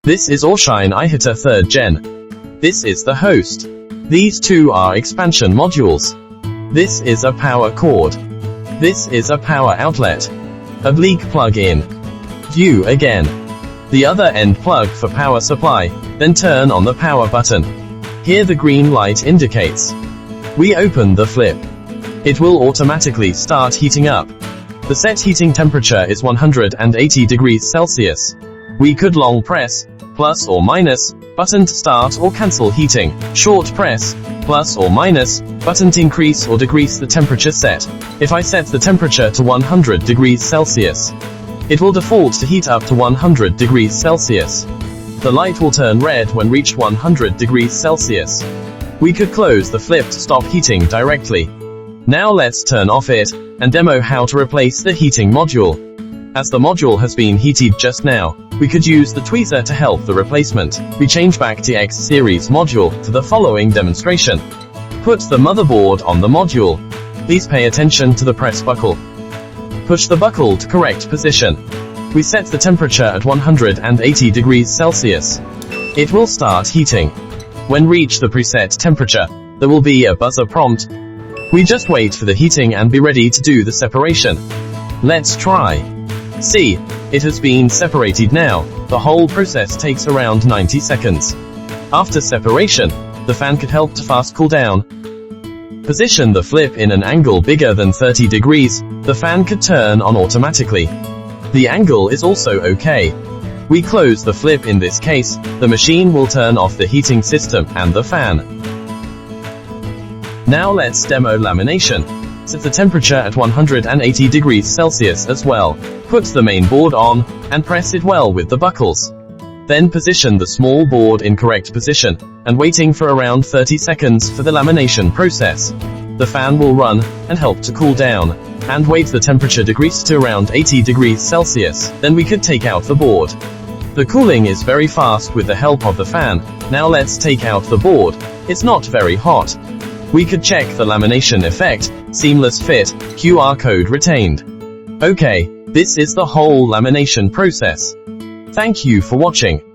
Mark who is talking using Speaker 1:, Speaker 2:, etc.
Speaker 1: This is AiXun iHeater 3rd Gen. This is the host. These two are expansion modules. This is a power cord. This is a power outlet. Oblique plug-in. View again. The other end plug for power supply, then turn on the power button. Here the green light indicates. We open the flip. It will automatically start heating up. The set heating temperature is 180 degrees Celsius. We could long press, plus or minus, button to start or cancel heating, short press, plus or minus, button to increase or decrease the temperature set. If I set the temperature to 100 degrees Celsius, it will default to heat up to 100 degrees Celsius. The light will turn red when reached 100 degrees Celsius. We could close the flip to stop heating directly. Now let's turn off it, and demo how to replace the heating module. As the module has been heated just now, we could use the tweezer to help the replacement. We change back to X series module to the following demonstration. Put the motherboard on the module. Please pay attention to the press buckle. Push the buckle to correct position. We set the temperature at 180 degrees Celsius. It will start heating. When reach the preset temperature, there will be a buzzer prompt. We just wait for the heating and be ready to do the separation. Let's try. See, it has been separated now. The whole process takes around 90 seconds. After separation, the fan could help to fast cool down. Position the flip in an angle bigger than 30 degrees, the fan could turn on automatically. The angle is also okay. We close the flip in this case, the machine will turn off the heating system and the fan. Now let's demo lamination. Set the temperature at 180 degrees Celsius as well. Put the main board on, and press it well with the buckles. Then position the small board in correct position, and waiting for around 30 seconds for the lamination process. The fan will run, and help to cool down, and wait the temperature decrease to around 80 degrees Celsius, then we could take out the board. The cooling is very fast with the help of the fan. Now let's take out the board. It's not very hot. We could check the lamination effect, seamless fit, QR code retained. Okay, this is the whole lamination process. Thank you for watching.